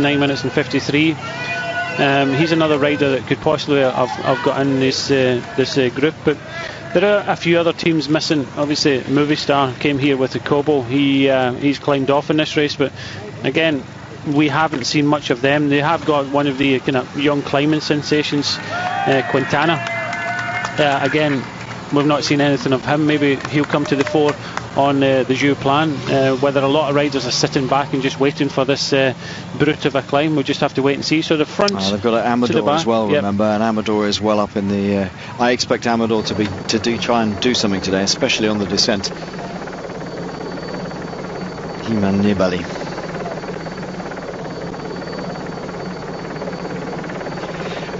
9 minutes and 53. He's another rider that could possibly have got in this group, but there are a few other teams missing. Obviously Movistar came here with the Kobo. He's climbed off in this race, but again, we haven't seen much of them. They have got one of the kind of young climbing sensations, Quintana. Again, we've not seen anything of him. Maybe he'll come to the fore on the Joux Plane. Whether a lot of riders are sitting back and just waiting for this brute of a climb, we'll just have to wait and see. So the front, they've got Amador as well, remember, and Amador is well up in the. I expect Amador to try and do something today, especially on the descent. Iman Nibali.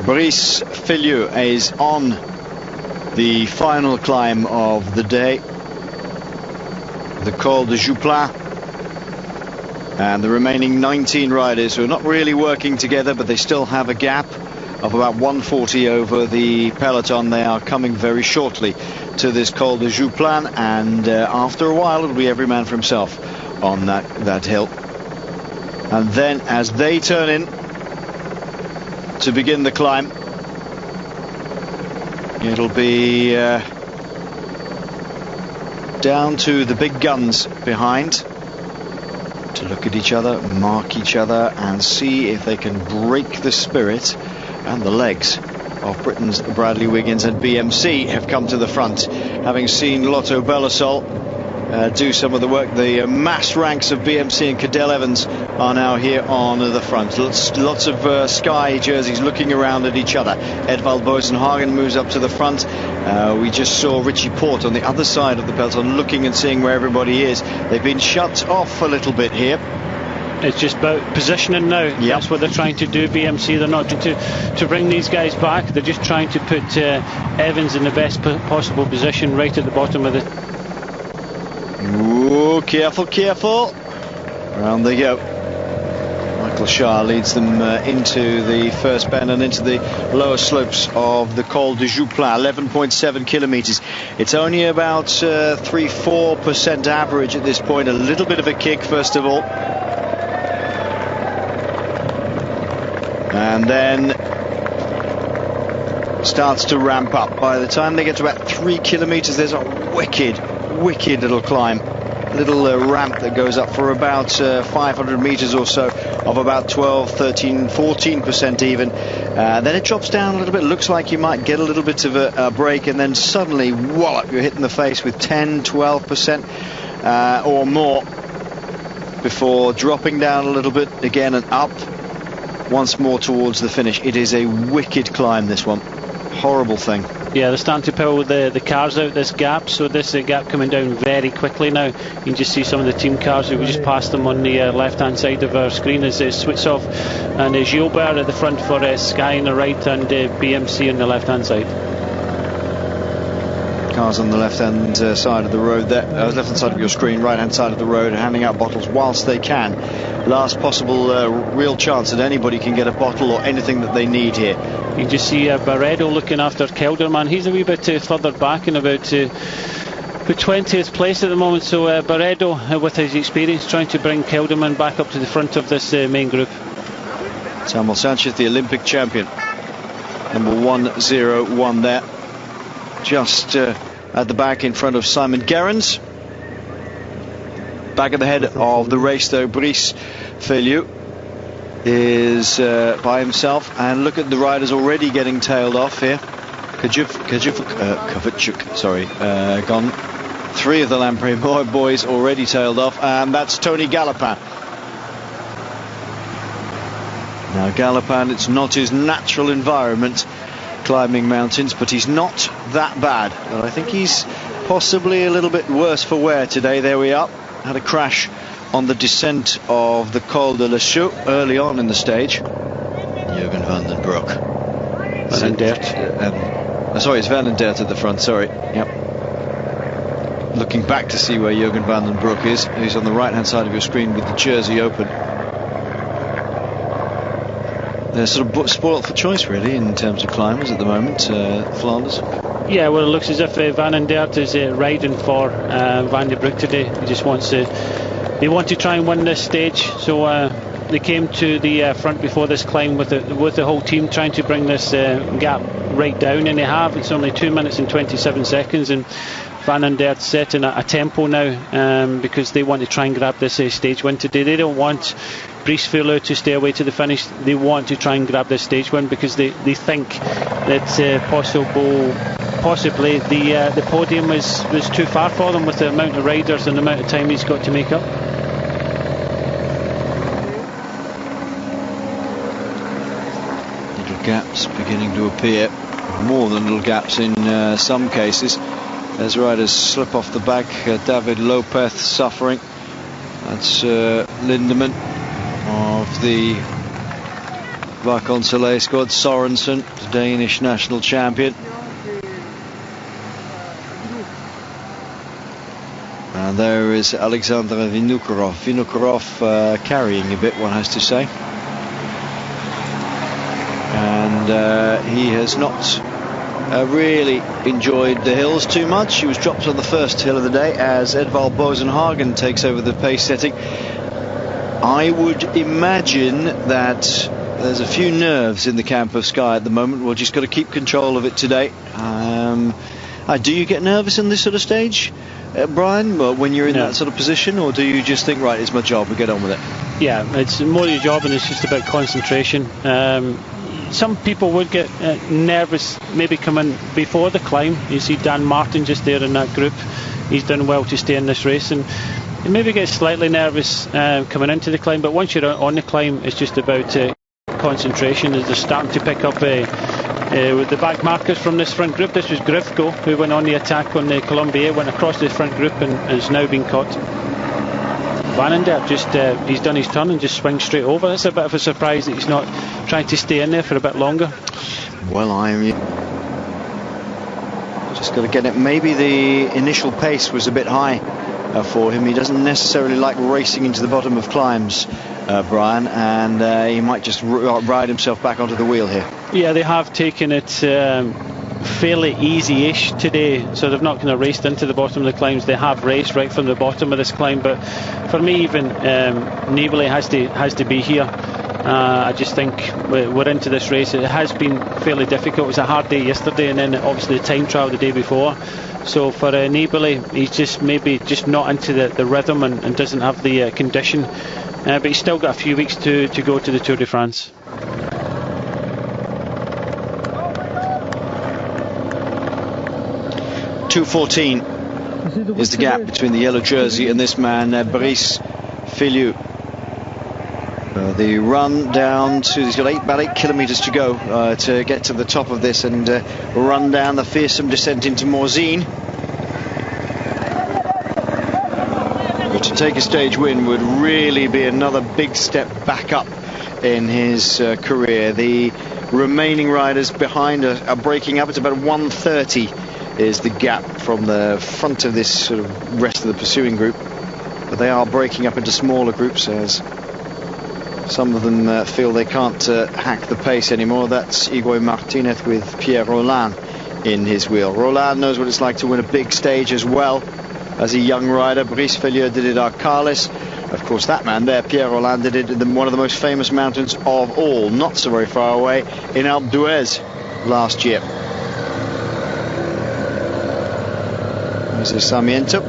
Brice Filiu is on the final climb of the day, the Col de Joux Plane, and the remaining 19 riders who are not really working together, but they still have a gap of about 140 over the peloton. They are coming very shortly to this Col de Joux Plane, and after a while it'll be every man for himself on that hill. And then as they turn in to begin the climb, it'll be down to the big guns behind to look at each other, mark each other, and see if they can break the spirit. And the legs of Britain's Bradley Wiggins and BMC have come to the front, having seen Lotto Belisol do some of the work. The mass ranks of BMC and Cadel Evans are now here on the front. Lots of Sky jerseys looking around at each other. Edvald Boasson-Hagen moves up to the front. We just saw Richie Porte on the other side of the peloton looking and seeing where everybody is. They've been shut off a little bit here. It's just about positioning now. Yep. That's what they're trying to do, BMC. They're not trying to bring these guys back. They're just trying to put Evans in the best possible position right at the bottom of the... Ooh, careful, careful. Around they go. Michael Shah leads them into the first bend and into the lower slopes of the Col de Joux Plane. 11.7 kilometers. It's only about 3-4% average at this point. A little bit of a kick first of all, and then starts to ramp up. By the time they get to about 3 kilometers, there's a wicked little climb, little ramp that goes up for about 500 meters or so, of about 12, 13, 14% even. Then it drops down a little bit. Looks like you might get a little bit of a break, and then suddenly wallop, you're hitting the face with 10, 12% or more before dropping down a little bit again and up once more towards the finish. It is a wicked climb, this one. Horrible thing. Yeah, they're starting to pull the cars out this gap, so this gap coming down very quickly now. You can just see some of the team cars. We just passed them on the left hand side of our screen as Switzoff and Gilbert at the front for Sky on the right, and BMC on the left hand side. Cars on the left hand side of the road there, left hand side of your screen, right hand side of the road, handing out bottles whilst they can. Last possible real chance that anybody can get a bottle or anything that they need here. You just see Barredo looking after Kelderman. He's a wee bit further back in about the 20th place at the moment. So Barredo, with his experience, trying to bring Kelderman back up to the front of this main group. Samuel Sanchez, the Olympic champion, number 101 there, just at the back in front of Simon Gerrans. Back at the head of the race though, Brice Filiu is by himself, and look at the riders already getting tailed off here. Kvitschuk, sorry, gone. 3 of the Lamprey boys already tailed off, and that's Tony Galopin. Now Galopin, it's not his natural environment climbing mountains, but he's not that bad. But I think he's possibly a little bit worse for wear today. There we are. Had a crash on the descent of the Col de Joux early on in the stage. Jurgen van den Broek. Van den Dert. Sorry, it's Van den Dert at the front, sorry. Yep. Looking back to see where Jurgen van den Broek is. He's on the right hand side of your screen with the jersey open. They're sort of spoilt for choice really in terms of climbers at the moment, Flanders. Yeah, well, it looks as if Van den Dert is riding for Van den Broek today. He just wants to. They want to try and win this stage, so they came to the front before this climb with the whole team trying to bring this gap right down, and they have. It's only 2 minutes and 27 seconds, and Van den Aert setting a tempo now because they want to try and grab this stage win today. They don't want Brice Filleux to stay away to the finish. They want to try and grab this stage win because they think that possibly the podium was too far for them with the amount of riders and the amount of time he's got to make up. Little gaps beginning to appear, more than little gaps in some cases, as riders slip off the back. David Lopez suffering. That's Lindemann of the Vacansoleil squad. Sorensen, the Danish national champion. And there is Alexander Vinokourov. Vinokourov carrying a bit, one has to say. And he has not really enjoyed the hills too much. He was dropped on the first hill of the day as Edvald Boasson-Hagen takes over the pace setting. I would imagine that there's a few nerves in the camp of Sky at the moment. We've just got to keep control of it today. Do you get nervous in this sort of stage, Brian, when you're in that sort of position, or do you just think, right, it's my job, we get on with it? Yeah, it's more your job, and it's just about concentration. Some people would get nervous maybe coming before the climb. You see Dan Martin just there in that group. He's done well to stay in this race, and you maybe get slightly nervous coming into the climb, but once you're on the climb, it's just about concentration. As they're starting to pick up with the back markers from this front group. This was Grifko who went on the attack on the Colombier, went across the front group and has now been caught. Van den Aert just he's done his turn and just swings straight over. That's a bit of a surprise that he's not trying to stay in there for a bit longer. Well, I'm just got to get it. Maybe the initial pace was a bit high for him. He doesn't necessarily like racing into the bottom of climbs, Brian, and he might just ride himself back onto the wheel here. Yeah, they have taken it fairly easy-ish today, so they've not kind of raced into the bottom of the climbs. They have raced right from the bottom of this climb, but for me, even Nibali has to be here. I just think we're into this race. It has been fairly difficult. It was a hard day yesterday, and then obviously the time trial the day before. So for Nibali, he's just not into the rhythm and doesn't have the condition. But he's still got a few weeks to go to the Tour de France. .2:14 is the gap between the yellow jersey and this man, Brice Filleux. The run down to, he's got about 8 kilometres to go to get to the top of this and run down the fearsome descent into Morzine. But to take a stage win would really be another big step back up in his career. The remaining riders behind are breaking up. It's about 1:30 is the gap from the front of this sort of rest of the pursuing group. But they are breaking up into smaller groups as some of them feel they can't hack the pace anymore. That's Igor Martinez with Pierre Rolland in his wheel. Rolland knows what it's like to win a big stage as well as a young rider. Brice Filleux did it at Arcalis. Of course, that man there, Pierre Rolland, did it in one of the most famous mountains of all, not so very far away, in Alpe d'Huez last year. There's Sarmiento.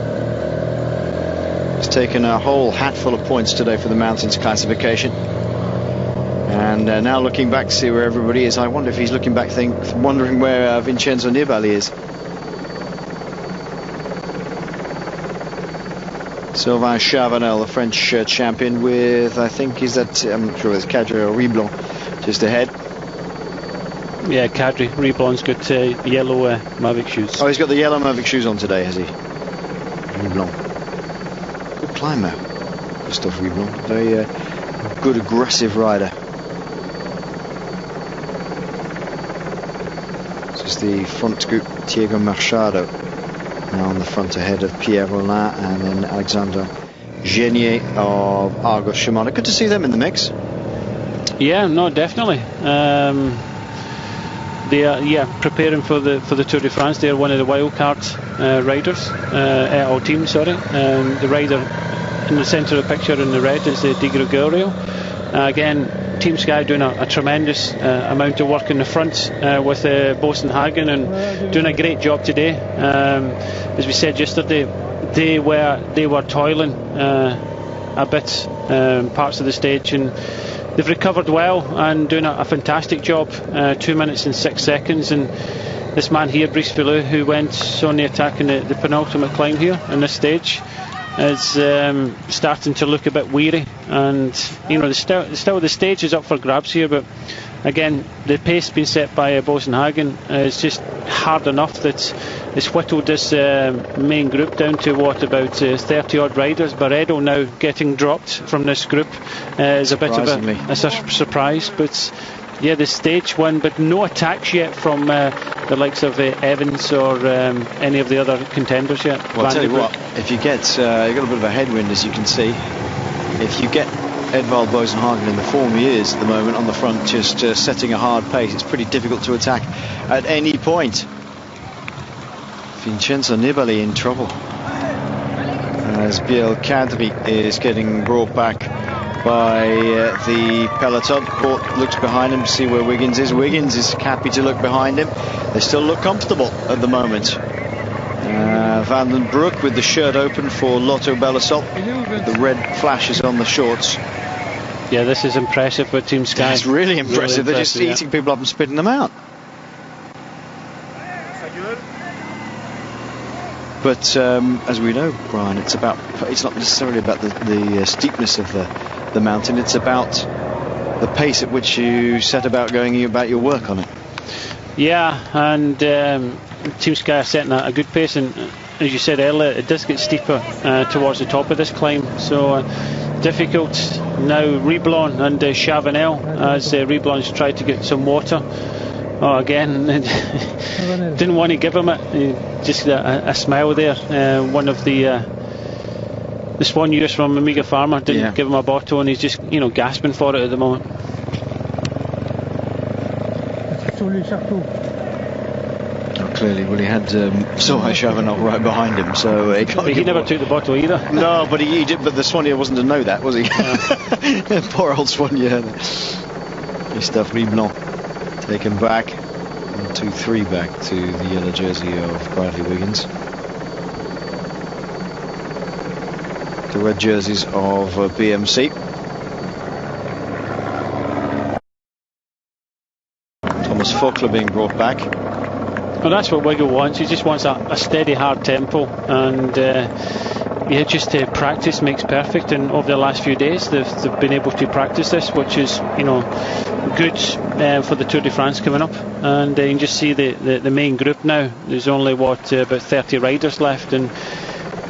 He's taken a whole hatful of points today for the mountains classification. And now looking back to see where everybody is. I wonder if he's looking back wondering where Vincenzo Nibali is. Sylvain Chavanel, the French champion, with, I think he's at, I'm not sure, it's Cadre or Riblon just ahead. Yeah, Cadre. Riblon's got yellow Mavic shoes. Oh, he's got the yellow Mavic shoes on today, has he? Riblon. Good climber, Christophe Riblon. Very good, aggressive rider. This is the front group. Diego Machado now on the front ahead of Pierre Rolland and then Alexander Genier of Argos Shimano. Good to see them in the mix. Yeah, no, definitely. They are preparing for the Tour de France. They are one of the wildcard riders, or team, sorry. The rider in the centre of the picture in the red is Di Gregorio. Again, Team Sky doing a tremendous amount of work in the front with Boasson Hagen, and doing a great job today. As we said yesterday, they were toiling a bit parts of the stage, and they've recovered well and doing a fantastic job. 2 minutes and 6 seconds, and this man here, Brice Filou, who went on the attack in the penultimate climb here on this stage, is starting to look a bit weary, and still the stage is up for grabs here, but again the pace being set by Boasson Hagen is just hard enough that it's whittled this main group down to about 30 odd riders. Barredo now getting dropped from this group is a bit of a surprise, but yeah, the stage won, but no attacks yet from the likes of Evans or any of the other contenders yet. Well, I'll tell you what, if you get you've got a bit of a headwind, as you can see, if you get Edvald Boasson Hagen in the form he is at the moment on the front, just setting a hard pace, it's pretty difficult to attack at any point. Vincenzo Nibali in trouble as Biel Kadri is getting brought back by the peloton. Port looks behind him to see where Wiggins is. Wiggins is happy to look behind him. They still look comfortable at the moment. Van den Broek with the shirt open for Lotto Belisol. The red flashes on the shorts. Yeah, this is impressive with Team Sky. It's really impressive. They're just eating people up and spitting them out. But as we know, Brian, it's not necessarily about the steepness of the mountain. It's about the pace at which you set about going about your work on it. Yeah, and Team Sky are setting a good pace, and as you said earlier, it does get steeper towards the top of this climb, so difficult now. Reblon and Chavanel, as Reblon's tried to get some water. Oh, again, didn't want to give him it. Just a smile there. One of the Swan Ewers from Amiga Pharma didn't give him a bottle, and he's just gasping for it at the moment. Oh, clearly, well, he had Sohail Chavanel right behind him, so he never took the bottle either. No, but he did. But the Swan Ewer wasn't to know that, was he? Poor old Swan Ewer. Christophe Reblon taken back, 1, 2, 3 back to the yellow jersey of Bradley Wiggins. The red jerseys of BMC. Thomas Faulkner being brought back. Well, that's what Wiggle wants. He just wants a steady, hard tempo, and just practice makes perfect. And over the last few days, they've been able to practice this, which is good for the Tour de France coming up. And you can just see the main group now. There's only about 30 riders left, and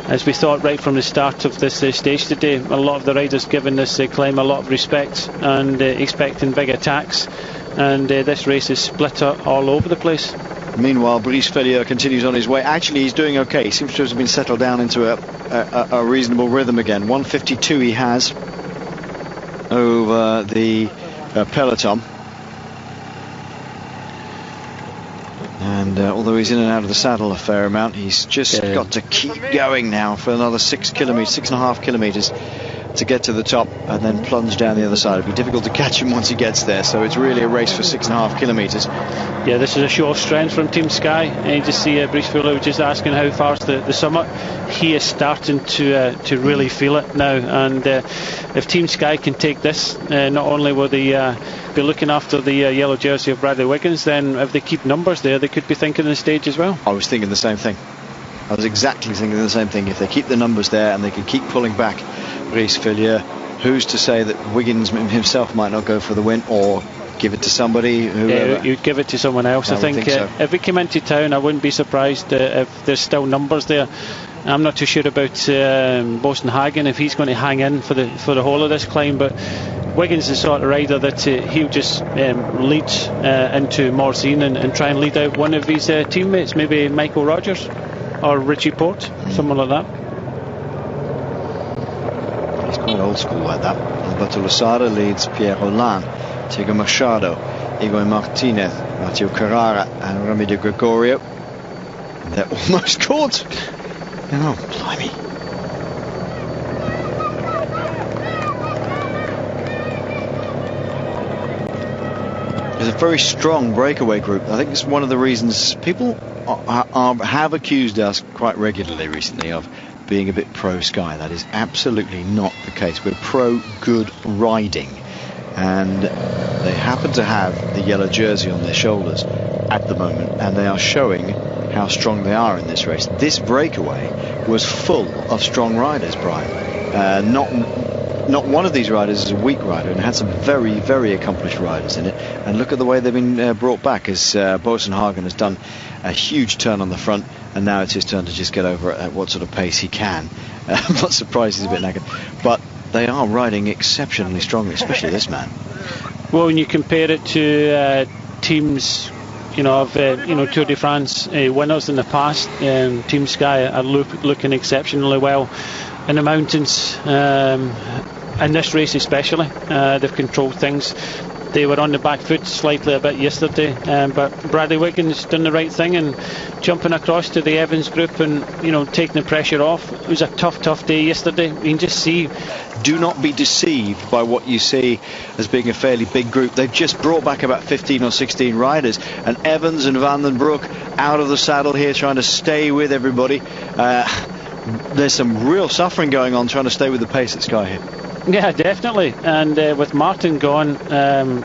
as we thought right from the start of this stage today, a lot of the riders giving this climb a lot of respect and expecting big attacks, and this race is split up all over the place. Meanwhile, Brice Filou continues on his way. Actually, he's doing okay. He seems to have been settled down into a reasonable rhythm again. 1:52 he has over the peloton. And although he's in and out of the saddle a fair amount, he's just got to keep going now for another 6.5 kilometres to get to the top and then plunge down the other side. It'll be difficult to catch him once he gets there, so it's really a race for 6.5 kilometres. Yeah, this is a show of strength from Team Sky, and you just see Brice Filou just asking how far's the summit. He is starting to really feel it now, and if Team Sky can take this, not only will they be looking after the yellow jersey of Bradley Wiggins, then if they keep numbers there, they could be thinking the stage as well. I was thinking the same thing. I was exactly thinking the same thing. If they keep the numbers there and they can keep pulling back Brice Filou, who's to say that Wiggins himself might not go for the win, or give it to somebody? Yeah, you'd give it to someone else. I think so. If it came into town, I wouldn't be surprised if there's still numbers there. I'm not too sure about Boasson Hagen, if he's going to hang in for the whole of this climb, but Wiggins is the sort of rider that he'll just lead into Morzine and try and lead out one of his teammates, maybe Michael Rogers or Richie Porte, someone like that. He's quite old school like that. Alberto Losada leads Pierre Rolland, Diego Machado, Igor Martinez, Matteo Carrara and Remy de Gregorio. They're almost caught. Oh, blimey. is a very strong breakaway group. I think it's one of the reasons people have accused us quite regularly recently of being a bit pro Sky. That is absolutely not the case. We're pro good riding, and they happen to have the yellow jersey on their shoulders at the moment, and they are showing how strong they are in this race. This breakaway was full of strong riders, Brian. Not one of these riders is a weak rider, and had some very, very accomplished riders in it. And look at the way they've been brought back, as Bosenhagen has done a huge turn on the front, and now it's his turn to just get over at what sort of pace he can. I'm not surprised he's a bit knackered, but they are riding exceptionally strongly, especially this man. Well, when you compare it to teams, of Tour de France winners in the past, Team Sky are looking exceptionally well in the mountains, in this race especially. They've controlled things. They were on the back foot slightly a bit yesterday, but Bradley Wiggins done the right thing and jumping across to the Evans group and taking the pressure off. It was a tough day yesterday. You can just see. Do not be deceived by what you see as being a fairly big group. They've just brought back about 15 or 16 riders, and Evans and Van den Broek out of the saddle here trying to stay with everybody. There's some real suffering going on trying to stay with the pace at Sky here. Yeah, definitely. And with Martin gone,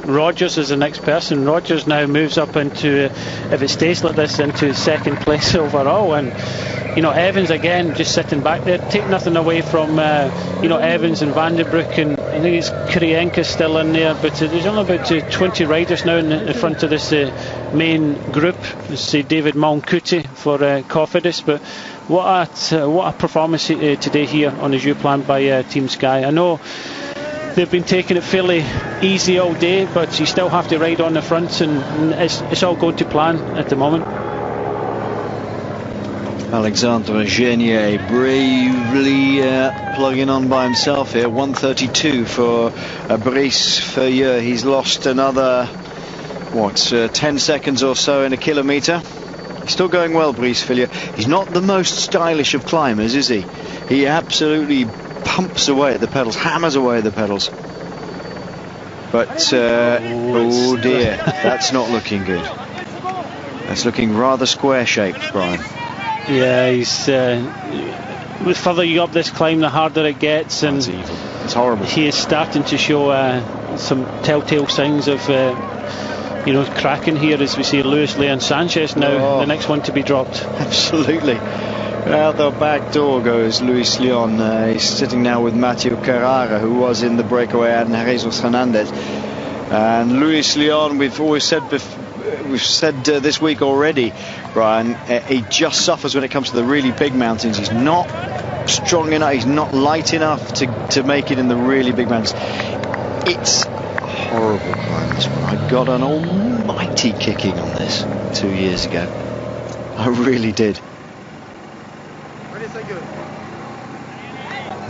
Rogers is the next person. Rogers now moves up into, if it stays like this, into second place overall. And Evans again just sitting back there. Take nothing away from Evans and Van den Broek, and I think it's Krienka still in there. But there's only about 20 riders now in the front of this main group. It's David Malmkuti for Cofidis. But what a performance today here on the Joux Plane by Team Sky. I know they've been taking it fairly easy all day, but you still have to ride on the front, and it's all going to plan at the moment. Alexandre Genier bravely plugging on by himself here. 1:32 for Brice Feuilleux. He's lost another 10 seconds or so in a kilometre. He's still going well, Brice Feuilleux. He's not the most stylish of climbers, is he? He absolutely pumps away at the pedals, hammers away at the pedals. But oh dear, that's not looking good. That's looking rather square-shaped, Brian. Yeah, he's the further you up this climb, the harder it gets, and that's evil. It's horrible. He is starting to show some telltale signs of cracking here, as we see Luis Leon Sanchez now, the next one to be dropped. Absolutely. Out the back door goes Luis Leon. He's sitting now with Mathieu Carrara, who was in the breakaway, and Jesus Hernandez. And Luis Leon, we've said this week already, Brian, he just suffers when it comes to the really big mountains. He's not strong enough, he's not light enough to make it in the really big mountains. It's horrible climb, this one. I got an almighty kicking on this 2 years ago. I really did.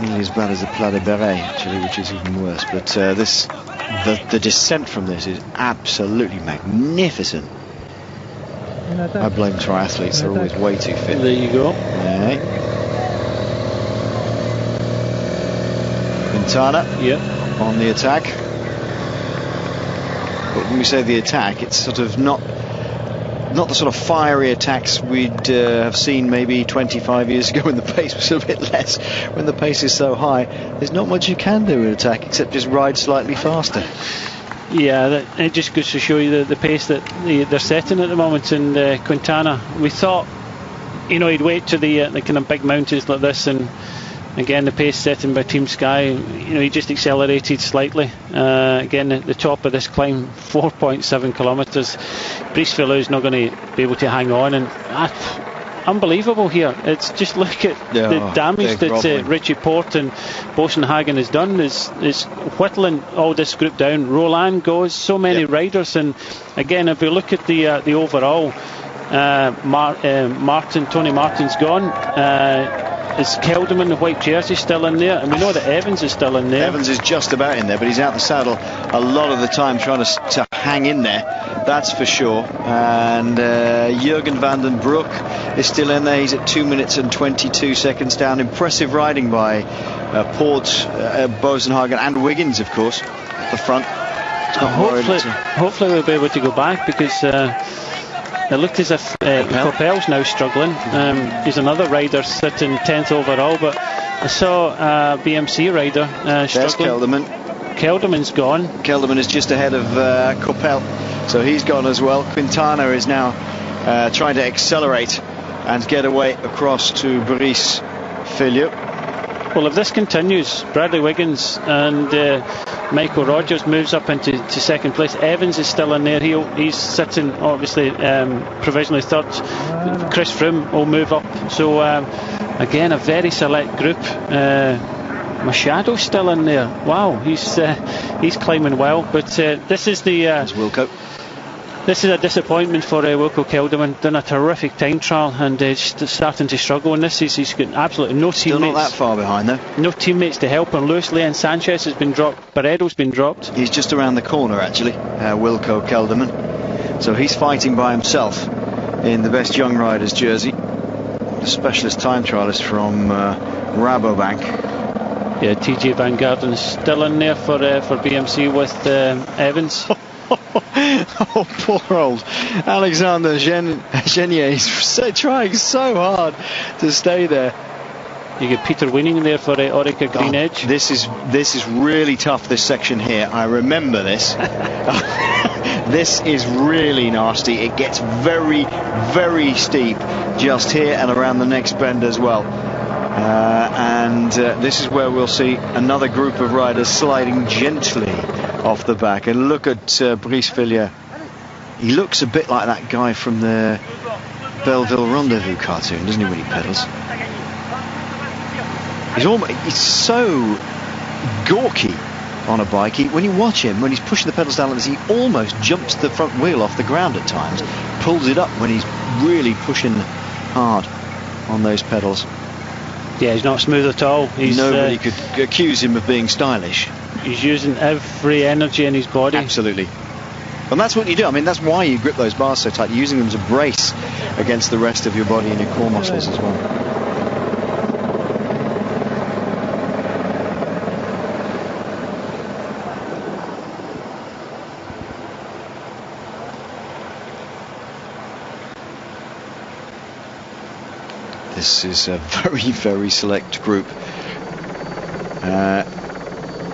Nearly as bad as the Pla de Béret, actually, which is even worse. But the descent from this is absolutely magnificent. I blame triathletes, they're always way too fit. There you go. Right. Quintana on the attack. But when we say the attack, it's sort of not the sort of fiery attacks we'd have seen maybe 25 years ago when the pace was a bit less. When the pace is so high, there's not much you can do in attack except just ride slightly faster. Yeah, it just goes to show you the pace that they're setting at the moment. And Quintana, we thought he'd wait to the kind of big mountains like this, and again the pace setting by Team Sky, he just accelerated slightly. Again, at the top of this climb, 4.7 kilometres. Brice Feuilleux is not going to be able to hang on, and unbelievable here. It's just look at the damage that Richie Porte and Bosenhagen has done. Is whittling all this group down. Roland goes, so many riders, and again, if we look at the overall, Tony Martin's gone. Is Kelderman, the white jersey, still in there? And we know that Evans is still in there. Evans is just about in there, but he's out the saddle a lot of the time trying to hang in there, that's for sure. And Jurgen van den Broek is still in there. He's at 2 minutes and 22 seconds down. Impressive riding by Porte, Bosenhagen and Wiggins, of course, at the front. Hopefully we'll be able to go back, because it looked as if Coppell's now struggling. He's another rider sitting 10th overall, but I saw a BMC rider struggling. Kelderman's gone. Kelderman is just ahead of Coppell, so he's gone as well. Quintana is now trying to accelerate and get away across to Brice Fillieux. Well, if this continues, Bradley Wiggins and Michael Rogers moves up into second place. Evans is still in there. He's sitting obviously provisionally third. Chris Froome will move up. So again, a very select group. Machado's still in there. Wow, he's climbing well. But this is the Wilco. This is a disappointment for Wilco Kelderman. Done a terrific time trial and starting to struggle in this. He's got absolutely no teammates. Still not that far behind though. No teammates to help him. Luis Leon Sanchez has been dropped. Barredo's been dropped. He's just around the corner actually, Wilco Kelderman. So he's fighting by himself in the Best Young Riders jersey. The specialist time trialist from Rabobank. Yeah, TJ Van Garden's still in there for BMC with Evans. Oh, poor old Alexander Genier. He's trying so hard to stay there. You get Peter Winning there for Orica Green Edge. This is really tough, this section here. I remember this. This is really nasty. It gets very, very steep just here and around the next bend as well. And this is where we'll see another group of riders sliding gently off the back. And look at Brice Fillieux. He looks a bit like that guy from the Belleville Rendezvous cartoon, doesn't he, when he pedals? He's so gawky on a bike. When you watch him, when he's pushing the pedals down like this, he almost jumps the front wheel off the ground at times, pulls it up when he's really pushing hard on those pedals. Yeah, he's not smooth at all. Nobody could accuse him of being stylish. He's using every energy in his body. Absolutely. And that's what you do. I mean, that's why you grip those bars so tight, using them as a brace against the rest of your body and your core muscles as well. This is a very, very select group.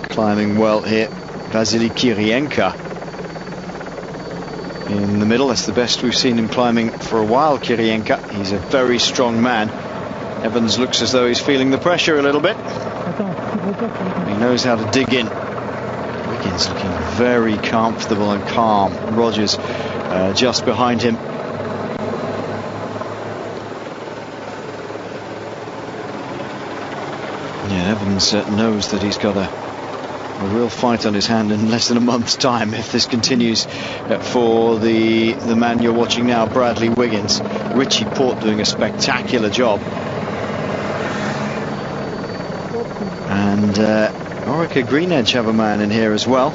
Climbing well here. Vasily Kirienka in the middle. That's the best we've seen him climbing for a while, Kirienka. He's a very strong man. Evans looks as though he's feeling the pressure a little bit. He knows how to dig in. Wiggins looking very comfortable and calm. Rogers just behind him. Yeah, Evans knows that he's got a real fight on his hand in less than a month's time if this continues for the man you're watching now, Bradley Wiggins. Richie Port doing a spectacular job. And Orica Green Edge have a man in here as well.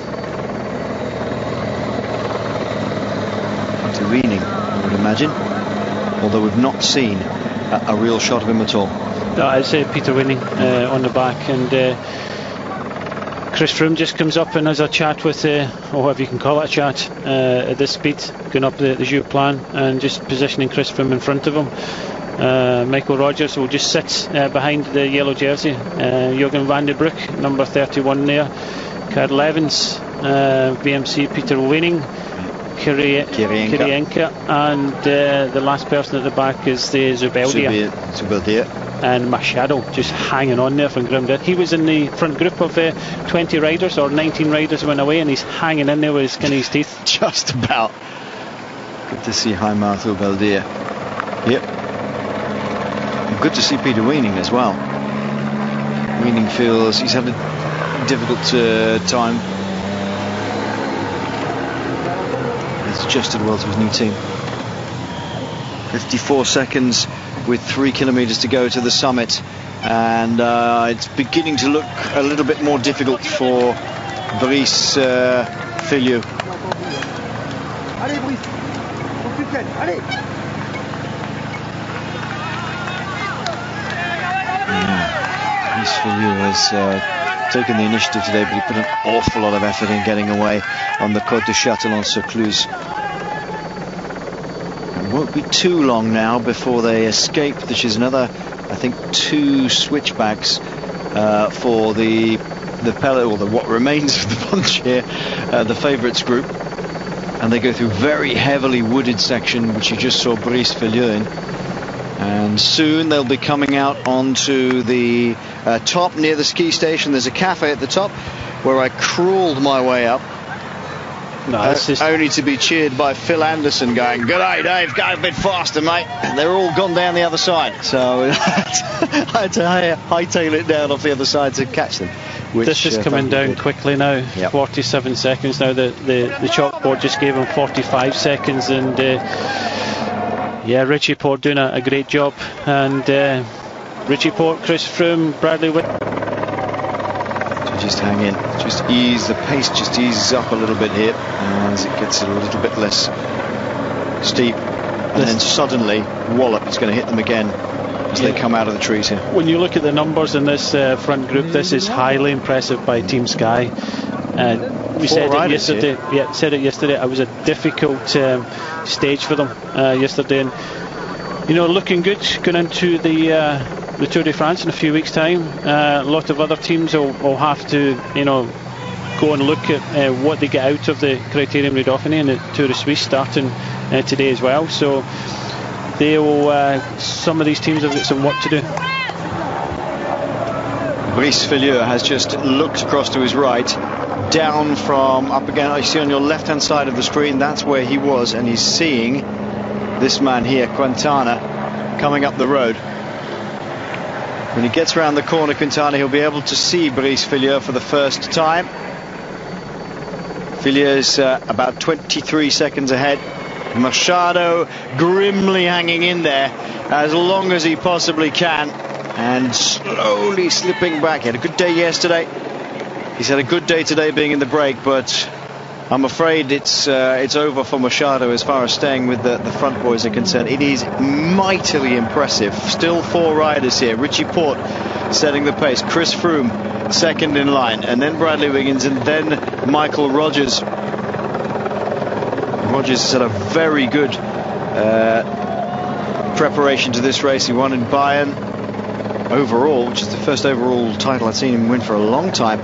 Intervening, I would imagine, although we've not seen a real shot of him at all. I'd say Peter Winning on the back, and Chris Froome just comes up and has a chat with, or whatever you can call it, a chat at this speed, going up the Joux Plane and just positioning Chris Froome in front of him. Michael Rogers will just sit behind the yellow jersey. Jürgen van den Broek, number 31 there. Karl Evans, BMC, Peter Winning, Kirienka, and the last person at the back is the Zubeldia. And Machado just hanging on there from ground. He was in the front group of 20 riders, or 19 riders went away, and he's hanging in there with his skin in his teeth. Just about. Good to see Jaime Zubeldia. Yep. And good to see Peter Weening as well. Weening feels he's had a difficult time. He's adjusted well to his new team. 54 seconds with 3 kilometers to go to the summit, and it's beginning to look a little bit more difficult for Brice Fillieux. Brice Fillieux has taken the initiative today, but he put an awful lot of effort in getting away on the Côte de Châtillon-sur-Cluse. It won't be too long now before they escape. This is another, I think, 2 switchbacks for the pellet, or what remains of the bunch here, the favourites group. And they go through very heavily wooded section, which you just saw Brice Filieu in. And soon they'll be coming out onto the top near the ski station. There's a cafe at the top where I crawled my way up. No, only to be cheered by Phil Anderson going, "Good day, Dave, go a bit faster, mate." And they're all gone down the other side. So I had to hightail it down off the other side to catch them. This is coming down quickly now. Yep. 47 seconds now. The chalkboard just gave him 45 seconds. And yeah, Richie Porte doing a great job. And Richie Porte, Chris Froome, Bradley Wiggins. Just hang in, just ease, the pace just eases up a little bit here as it gets a little bit less steep, and then suddenly wallop, it's going to hit them again as they come out of the trees here. When you look at the numbers in this front group, this is highly impressive by Team Sky. We said it yesterday. Yeah, said it yesterday. It was a difficult stage for them yesterday, and looking good going into the Tour de France in a few weeks' time. A lot of other teams will have to, go and look at what they get out of the Criterium du Dauphiné and the Tour de Suisse starting today as well. So they will. Some of these teams have got some work to do. Brice Filieu has just looked across to his right, down from up again. I see on your left-hand side of the screen. That's where he was, and he's seeing this man here, Quintana, coming up the road. When he gets around the corner, Quintana, he'll be able to see Brice Filieu for the first time. Filieu's about 23 seconds ahead. Machado grimly hanging in there as long as he possibly can, and slowly slipping back. He had a good day yesterday. He's had a good day today being in the break, but I'm afraid it's over for Machado as far as staying with the front boys are concerned. It is mightily impressive. Still 4 riders here. Richie Porte setting the pace. Chris Froome second in line, and then Bradley Wiggins, and then Michael Rogers. Rogers has had a very good preparation to this race. He won in Bayern overall, which is the first overall title I've seen him win for a long time.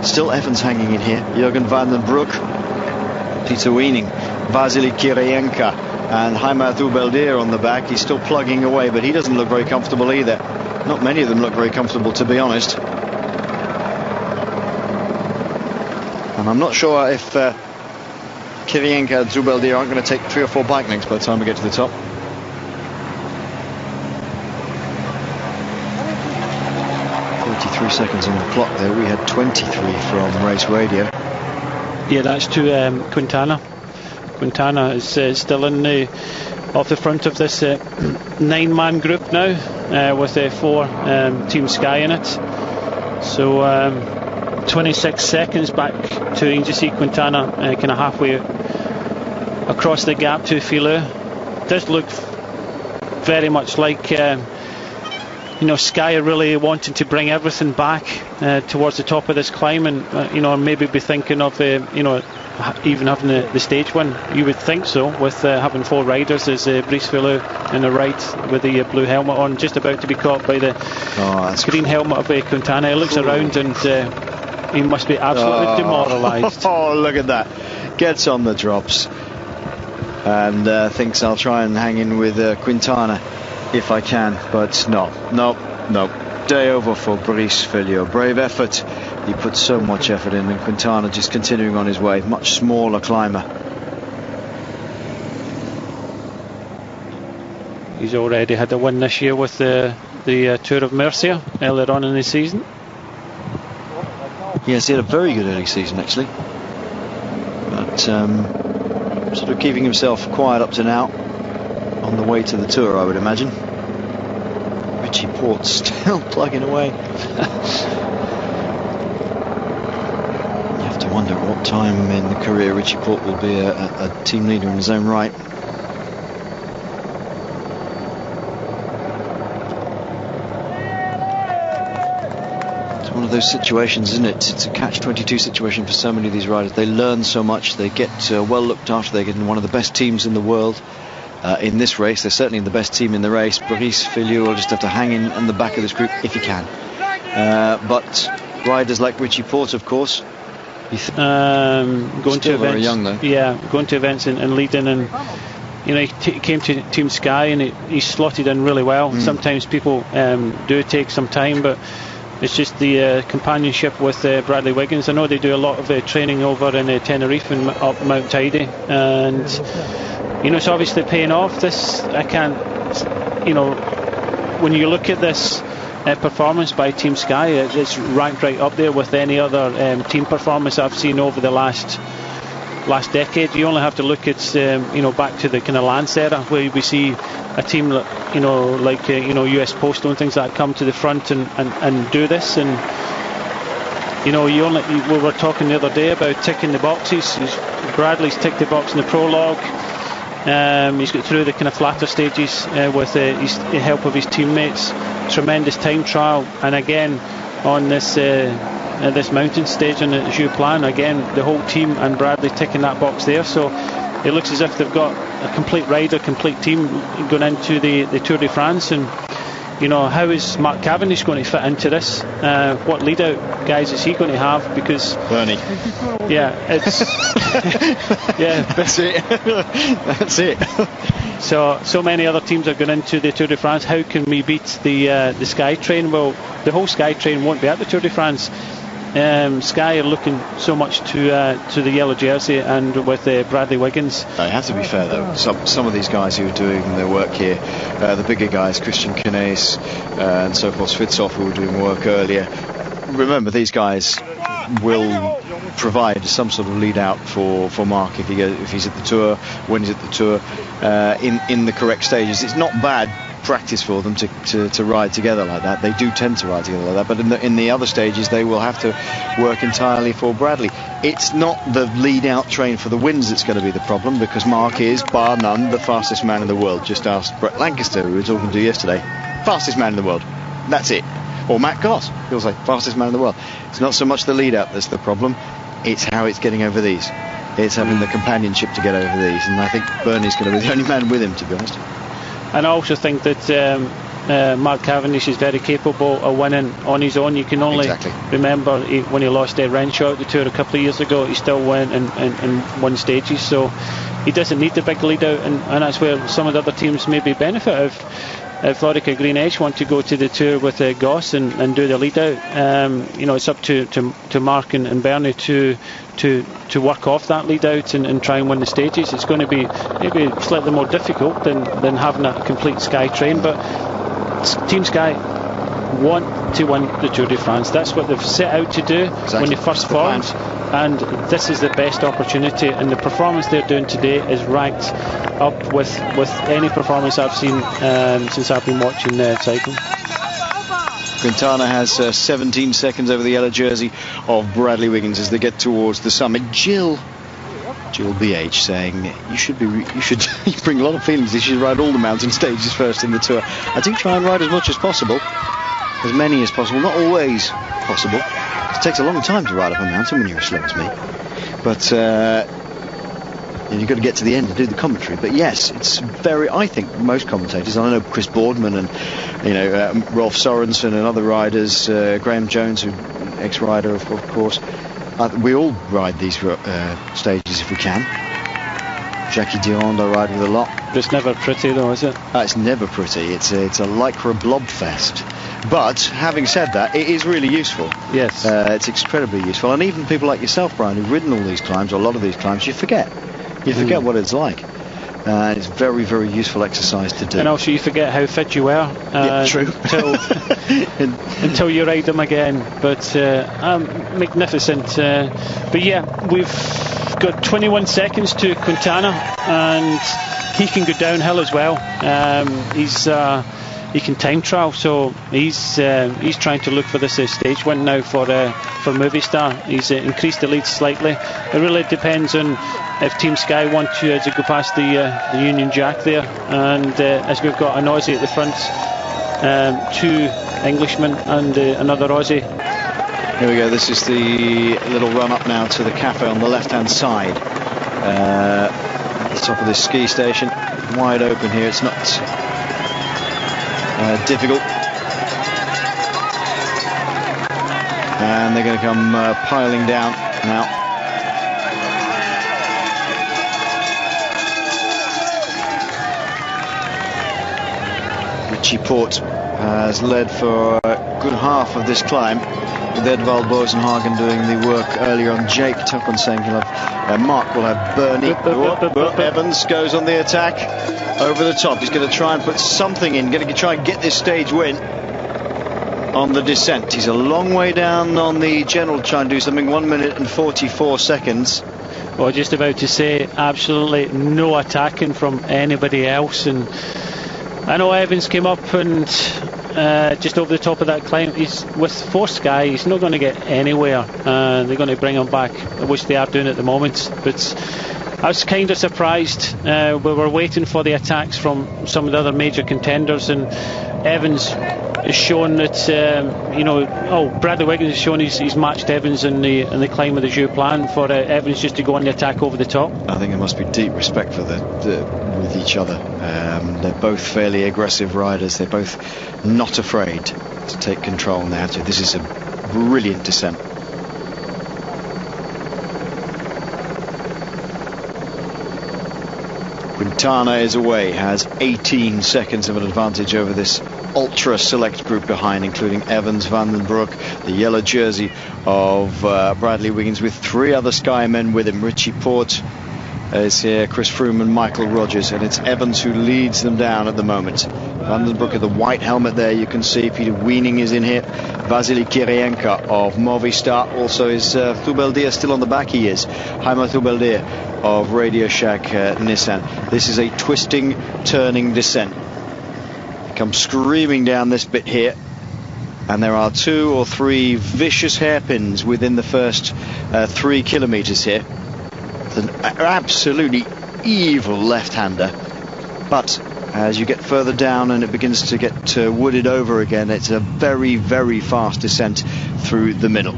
Still Evans hanging in here. Jürgen van den Broek, Peter Weening, Vasily Kirienka, and Heimat Ubeldir on the back. He's still plugging away, but he doesn't look very comfortable either. Not many of them look very comfortable, to be honest. And I'm not sure if Kirienka and Ubeldir aren't going to take 3 or 4 bike links by the time we get to the top. 33 seconds on the clock there. We had 23 from Race Radio. Yeah, that's to Quintana. Quintana is still in off the front of this 9-man group now, with 4 Team Sky in it. So 26 seconds back to, you can just see Quintana kind of halfway across the gap to Filieu. Does look very much like Sky are really wanting to bring everything back towards the top of this climb, and maybe be thinking of even having the stage win. You would think so, with having 4 riders. As Brice Filieu on the right with the blue helmet on, just about to be caught by the green helmet of Quintana. He looks around and he must be absolutely demoralised. Oh, look at that. Gets on the drops and thinks I'll try and hang in with Quintana if I can, but no. Day over for Brice Filieu. Brave effort. He put so much effort in, and Quintana just continuing on his way. Much smaller climber. He's already had a win this year with the Tour of Murcia earlier on in the season. Yes, he had a very good early season actually, but sort of keeping himself quiet up to now. On the way to the Tour, I would imagine. Richie Porte still plugging away. You have to wonder at what time in the career Richie Porte will be a team leader in his own right. one of those situations, isn't it? It's a catch-22 situation for so many of these riders. They learn so much. They get well looked after. They get in one of the best teams in the world in this race. They're certainly the best team in the race. Brice Filiou will just have to hang in the back of this group if he can. But riders like Richie Porte, of course, going to events, very young though. Yeah, going to events and leading, and you know, he came to Team Sky and he slotted in really well. Sometimes people do take some time, but it's just the companionship with Bradley Wiggins. I know they do a lot of training over in Tenerife and up Mount Tidy, and you know, it's obviously paying off. This, I can't, you know, when you look at this performance by Team Sky, it's ranked right up there with any other team performance I've seen over the last decade. You only have to look at you know, back to the kind of Lance era, where we see a team, you know, like you know, US Postal and things like that come to the front and do this. And you know, we were talking the other day about ticking the boxes. Bradley's ticked the box in the prologue. He's got through the kind of flatter stages with the help of his teammates. Tremendous time trial, and again on this mountain stage on the Joux Plane, again the whole team and Bradley ticking that box there. So it looks as if they've got a complete rider, complete team going into the Tour de France. And you know, how is Mark Cavendish going to fit into this? What lead out guys is he going to have? Because Bernie, yeah, it's yeah, that's it. That's it. So many other teams are going into the Tour de France. How can we beat the Sky Train? Well, the whole Sky Train won't be at the Tour de France. Sky are looking so much to the yellow jersey, and with Bradley Wiggins. I have to be fair though, some of these guys who are doing their work here, the bigger guys, Christian Knaes and so forth, Svitsov, who were doing work earlier, remember these guys will provide some sort of lead out for Mark if he's at the Tour, when he's at the Tour, in the correct stages. It's not bad practice for them to ride together like that. They do tend to ride together like that, but in the other stages they will have to work entirely for Bradley. It's not the lead out train for the wins that's going to be the problem, because Mark is bar none the fastest man in the world. Just ask Brett Lancaster, who we were talking to yesterday. Fastest man in the world, that's it. Or Matt Goss, he'll say fastest man in the world. It's not so much the lead out that's the problem, it's how it's getting over these. It's having the companionship to get over these, and I think Bernie's going to be the only man with him, to be honest. And I also think that Mark Cavendish is very capable of winning on his own. You can only remember when he lost Renshaw at the Tour a couple of years ago, he still went and won stages. So he doesn't need the big lead out, and that's where some of the other teams maybe benefit. If Orica Green Edge want to go to the Tour with Goss and do the lead out, you know, it's up to Mark and Bernie to work off that lead out and try and win the stages. It's going to be maybe slightly more difficult than having a complete Sky Train, but Team Sky want to win the Tour de France. That's what they've set out to do when they first formed, and this is the best opportunity, and the performance they're doing today is ranked up with any performance I've seen since I've been watching cycling. Quintana has 17 seconds over the yellow jersey of Bradley Wiggins as they get towards the summit. Jill BH saying you should bring a lot of feelings. You should ride all the mountain stages first in the Tour. I do try and ride as much as possible, as many as possible. Not always possible. It takes a long time to ride up a mountain when you're as slow as me. But you've got to get to the end to do the commentary. But yes, it's I think most commentators, I know Chris Boardman and Rolf Sorensen and other riders, Graham Jones, who ex-rider of course, we all ride these stages if we can. Jackie Durand I ride with a lot. But it's never pretty though, is it? It's never pretty. It's a lycra blob fest. But having said that, it is really useful. Yes. It's incredibly useful. And even people like yourself, Brian, who've ridden all these climbs, or a lot of these climbs, you forget what it's like. It's very, very useful exercise to do. And also you forget how fit you were true. until you ride them again. But magnificent. But yeah, we've got 21 seconds to Quintana, and he can go downhill as well. He can time trial, so he's trying to look for this stage win now for Movistar. He's increased the lead slightly. It really depends on if Team Sky want to go past the Union Jack there, and as we've got an Aussie at the front, two Englishmen and another Aussie Here we go. This is the little run up now to the cafe on the left-hand side. At the top of this ski station, wide open here. It's not difficult. And they're going to come piling down now. Richie Porte has led for a good half of this climb, with Edvald Bosenhagen doing the work earlier on. Jake Tuppen saying he'll have Mark will have Bernie. Evans goes on the attack over the top. He's going to try and put something in, going to try and get this stage win on the descent. He's a long way down on the general, trying to do something. 1 minute and 44 seconds. Well, just about to say, absolutely no attacking from anybody else. And I know Evans came up and just over the top of that climb. He's with 4 Sky, he's not going to get anywhere. They're going to bring him back, which they are doing at the moment. But I was kind of surprised. We were waiting for the attacks from some of the other major contenders, and Evans has shown that Bradley Wiggins has shown he's matched Evans in the climb of the Joux Plane. For Evans just to go on the attack over the top, I think there must be deep respect for with each other. They're both fairly aggressive riders. They're both not afraid to take control, and they have to. This is a brilliant descent. Quintana is away, has 18 seconds of an advantage over this ultra select group behind, including Evans, Van den Broek, the yellow jersey of Bradley Wiggins, with 3 other Sky men with him. Richie Porte is here, Chris Froome and Michael Rogers, and it's Evans who leads them down at the moment. Van den Broek with the white helmet there, you can see. Peter Weening is in here. Vasily Kirienka of Movistar also is. Thubeldier still on the back, he is. Heimo Thubeldier of Radio Shack Nissan. This is a twisting, turning descent. Come screaming down this bit here, and there are 2 or 3 vicious hairpins within the first 3 kilometers here. It's an absolutely evil left-hander, but as you get further down and it begins to get wooded over again, it's a very, very fast descent through the middle.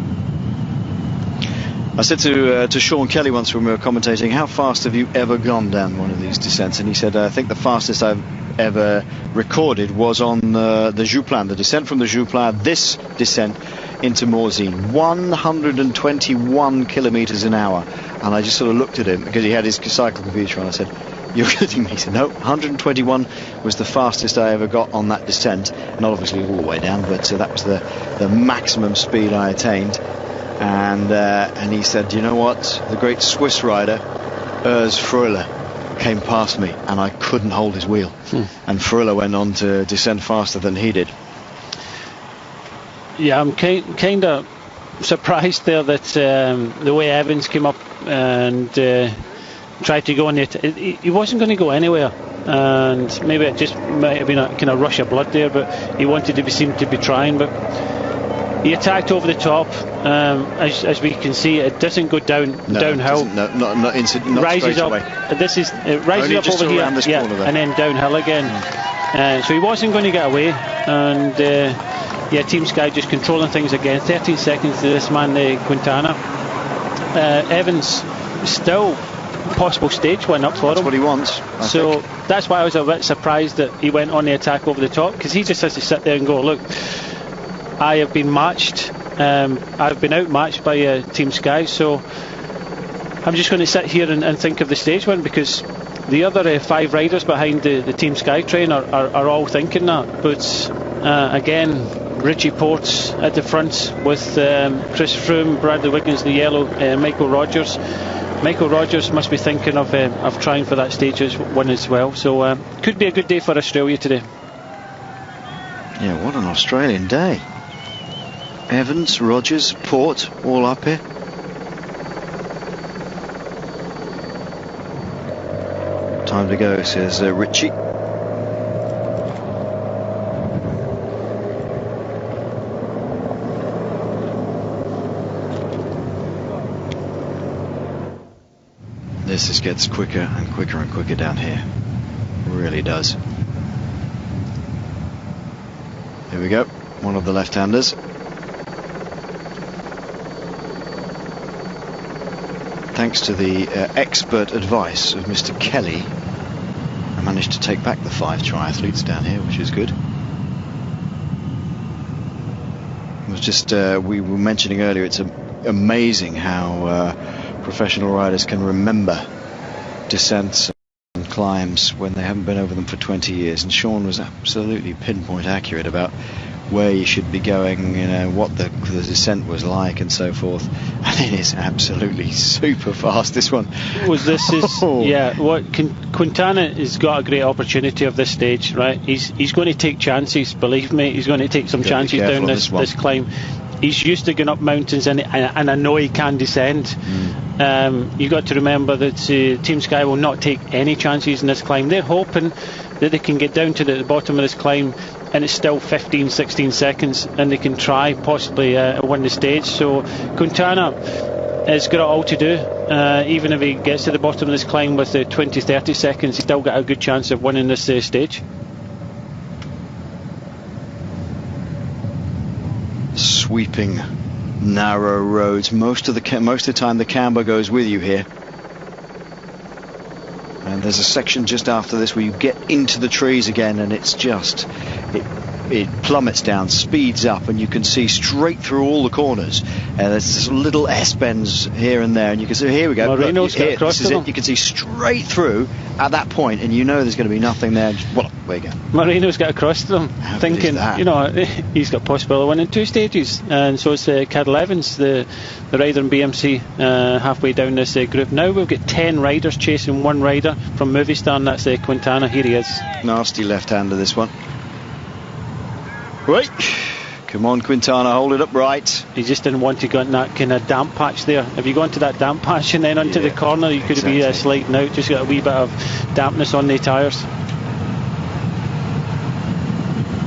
I said to Sean Kelly once when we were commentating, how fast have you ever gone down one of these descents? And he said, I think the fastest I've ever recorded was on the Joux Plane, the descent from the Joux Plane, this descent into Morzine, 121 kilometers an hour. And I just sort of looked at him because he had his cycle computer on. I said, you're kidding me? He said, no, 121 was the fastest I ever got on that descent. Not obviously all the way down, but that was the maximum speed I attained. And he said, you know what, the great Swiss rider Urs Freuler came past me and I couldn't hold his wheel. And Freuler went on to descend faster than he did. Yeah, I'm kind of surprised there that the way Evans came up and tried to go on it, he wasn't going to go anywhere. And maybe it just might have been a kind of rush of blood there, but he wanted to seem to be trying. But he attacked over the top. As we can see, it doesn't go downhill. Not rises straight up. away. This is it rises up over here, and then downhill again. So he wasn't going to get away, and Team Sky just controlling things again. 13 seconds to this man, Quintana. Evans still possible stage win up for him. That's what he wants. I think. That's why I was a bit surprised that he went on the attack over the top, because he just has to sit there and go, look, I have been matched. I've been outmatched by Team Sky, so I'm just going to sit here and think of the stage win, because the other 5 riders behind the Team Sky train are all thinking that. But again, Richie Porte's at the front with Chris Froome, Bradley Wiggins, the yellow, Michael Rogers. Michael Rogers must be thinking of trying for that stage win as well. So could be a good day for Australia today. Yeah, what an Australian day. Evans, Rogers, Porte, all up here. Time to go, says Richie. This just gets quicker and quicker and quicker down here. It really does. Here we go. One of the left-handers. thanks to the expert advice of Mr. Kelly, I managed to take back the 5 triathletes down here, which is good. It was just, we were mentioning earlier, it's amazing how professional riders can remember descents and climbs when they haven't been over them for 20 years. And Sean was absolutely pinpoint accurate about where you should be going, you know, what the descent was like and so forth. And it is absolutely super fast, this one. Well, this is yeah, what Quintana has got a great opportunity of this stage, right? He's going to take chances, believe me. He's going to take some chances down this climb. He's used to going up mountains, and I know he can descend. You've got to remember that Team Sky will not take any chances in this climb. They're hoping that they can get down to the bottom of this climb and it's still 15-16 seconds and they can try possibly win the stage. So Quintana has got it all to do. Even if he gets to the bottom of this climb with 20-30 seconds, he's still got a good chance of winning this stage. Sweeping narrow roads. Most of the time the camber goes with you here. And there's a section just after this where you get into the trees again, and it's just it plummets down, speeds up, and you can see straight through all the corners. There's little S-bends here and there, and you can see, here we go. Marino's got across this is it. You can see straight through at that point, and you know there's going to be nothing there. Well, there you go. Marino's got across to them, thinking, you know, he's got possibility of winning 2 stages, and so is Cadel Evans, the rider in BMC, halfway down this group. Now we've got 10 riders chasing one rider from Movistar, and that's Quintana. Here he is. Nasty left-hander, this one. Right, come on Quintana, hold it upright. He just didn't want to go in that kind of damp patch there. If you go into that damp patch and then onto the corner, you could be sliding out. Just got a wee bit of dampness on the tyres.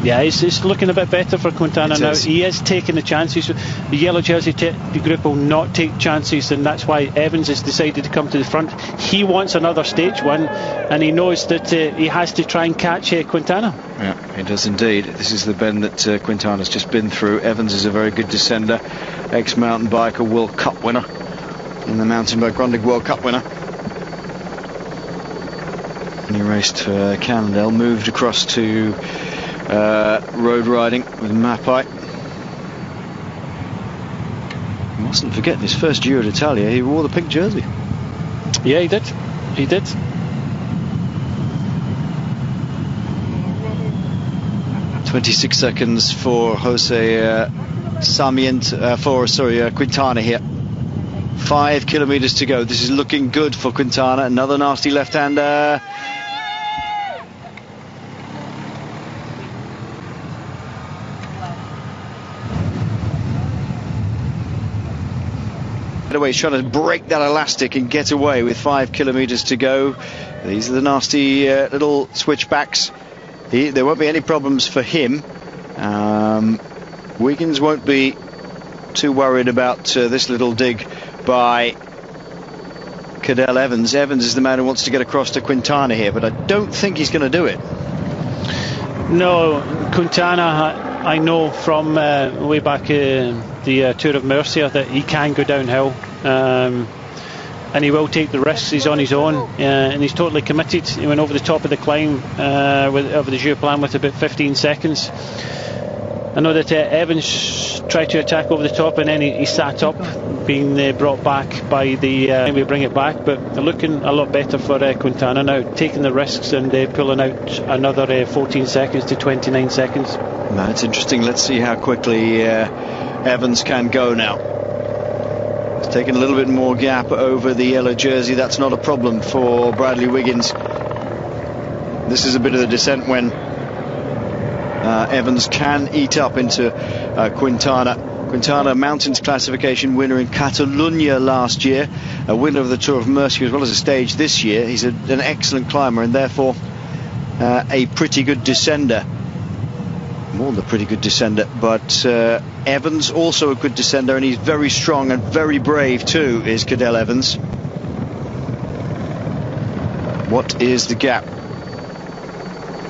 Yeah, it's looking a bit better for Quintana now. He is taking the chances. The yellow jersey the group will not take chances, and that's why Evans has decided to come to the front. He wants another stage win, and he knows that he has to try and catch Quintana. Yeah, he does indeed. This is the bend that Quintana's just been through. Evans is a very good descender, ex-mountain biker, World Cup winner, and the mountain bike Grundig World Cup winner. And he raced for Cannondale, moved across to road riding with Mapai. You mustn't forget, in his first Giro d'Italia he wore the pink jersey. Yeah, he did. 26 seconds for Quintana here. 5 kilometers to go. This is looking good for Quintana. Another nasty left-hander. Away, he's trying to break that elastic and get away with 5 kilometers to go. These are the nasty little switchbacks. There won't be any problems for him. Wiggins won't be too worried about this little dig by Cadel Evans. Evans is the man who wants to get across to Quintana here, but I don't think he's going to do it. No, Quintana, I know from way back the Tour of Murcia that he can go downhill, and he will take the risks. He's on his own, and he's totally committed. He went over the top of the climb over the Joux Plane with about 15 seconds. I know that Evans tried to attack over the top, and then he sat up, being brought back by the we bring it back, but looking a lot better for Quintana now, taking the risks and pulling out another 14 seconds to 29 seconds. That's interesting. Let's see how quickly Evans can go now. He's taking a little bit more gap over the yellow jersey. That's not a problem for Bradley Wiggins. This is a bit of the descent when Evans can eat up into Quintana. Quintana, mountains classification winner in Catalonia last year, a winner of the Tour of Murcia as well as a stage this year. He's an excellent climber and therefore a pretty good descender. More than a pretty good descender, but Evans also a good descender, and he's very strong and very brave too, is Cadel Evans. What is the gap?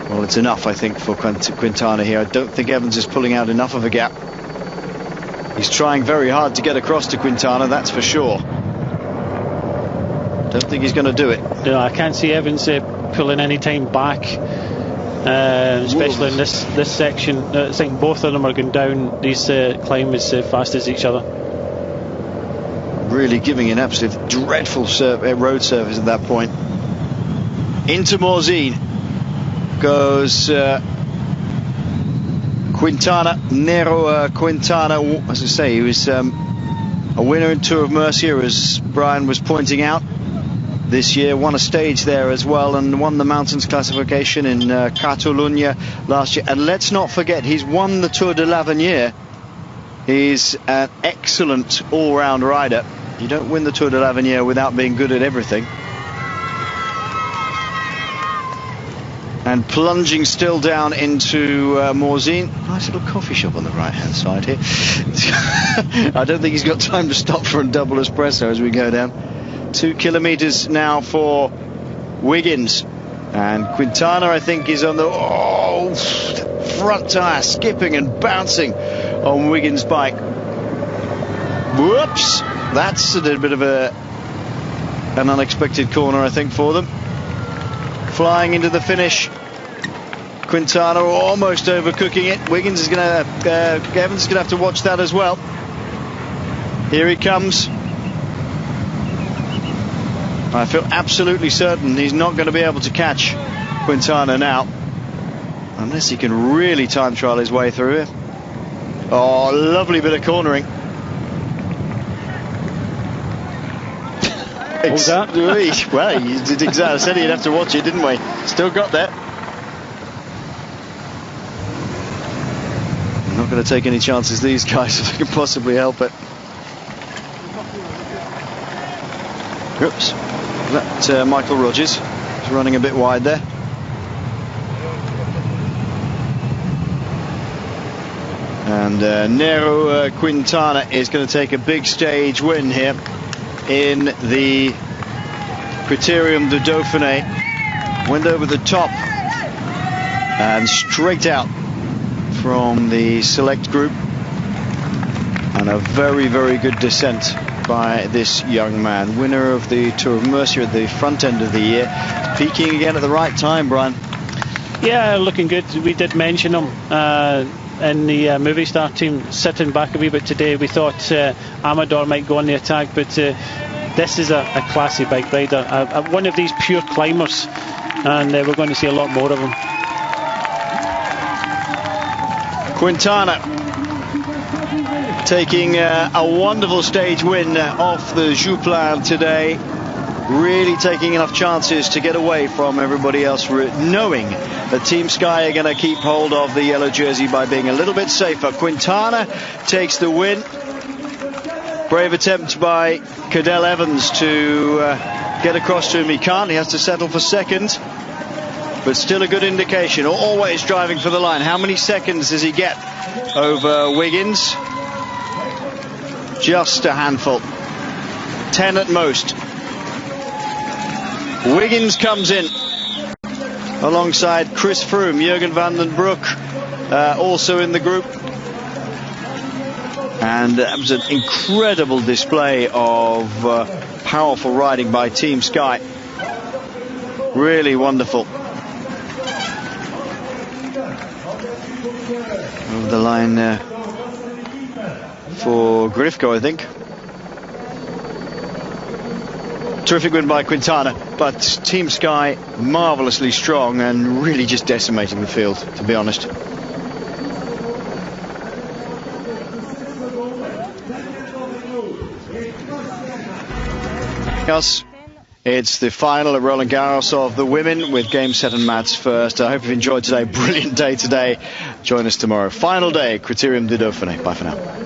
Well, it's enough, I think, for Quintana here. I don't think Evans is pulling out enough of a gap. He's trying very hard to get across to Quintana, that's for sure. Don't think he's going to do it. No, I can't see Evans pulling any time back, especially in this section. I think both of them are going down these climb as fast as each other. Really giving an absolute dreadful road surface at that point. Into Morzine goes Quintana, Nero Quintana. As I say, he was a winner in Tour of Murcia, as Brian was pointing out this year. Won a stage there as well, and won the mountains classification in Catalunya last year. And let's not forget, he's won the Tour de l'Avenir. He's an excellent all-round rider. You don't win the Tour de l'Avenir without being good at everything. And plunging still down into Morzine. Nice little coffee shop on the right hand side here. I don't think he's got time to stop for a double espresso as we go down. 2 kilometers now for Wiggins. And Quintana, I think, is on the front tire, skipping and bouncing on Wiggins' bike. Whoops! That's a little bit of an unexpected corner, I think, for them. Flying into the finish. Quintana almost overcooking it. Wiggins is going to, Evans is going to have to watch that as well. Here he comes. I feel absolutely certain he's not going to be able to catch Quintana now, unless he can really time trial his way through it. Oh, lovely bit of cornering. What was that? Well, you did exactly. I said he'd have to watch it, didn't we? Still got that. I'm not going to take any chances, these guys, if I can possibly help it. Oops. That Michael Rogers is running a bit wide there. And Nero Quintana is going to take a big stage win here in the Critérium de Dauphiné. Went over the top and straight out from the select group, and a very, very good descent by this young man. Winner of the Tour of Murcia at the front end of the year. Peaking again at the right time, Brian. Yeah, looking good. We did mention him in the Movistar team, sitting back a wee bit today. We thought Amador might go on the attack, but this is a classy bike rider, one of these pure climbers, and we're going to see a lot more of him. Quintana taking a wonderful stage win off the Joux Plane today. Really taking enough chances to get away from everybody else, knowing that Team Sky are going to keep hold of the yellow jersey by being a little bit safer. Quintana takes the win. Brave attempt by Cadel Evans to get across to him. He can't. He has to settle for second. But still a good indication. Always driving for the line. How many seconds does he get over Wiggins? Just a handful. 10 at most. Wiggins comes in alongside Chris Froome. Jürgen van den Broek also in the group. And that was an incredible display of powerful riding by Team Sky. Really wonderful. Over the line for Grifko, I think. Terrific win by Quintana, but Team Sky marvellously strong and really just decimating the field, to be honest. It's the final at Roland Garros of the women, with game, set and mats first. I hope you've enjoyed today. Brilliant day today. Join us tomorrow. Final day, Critérium de Dauphiné. Bye for now.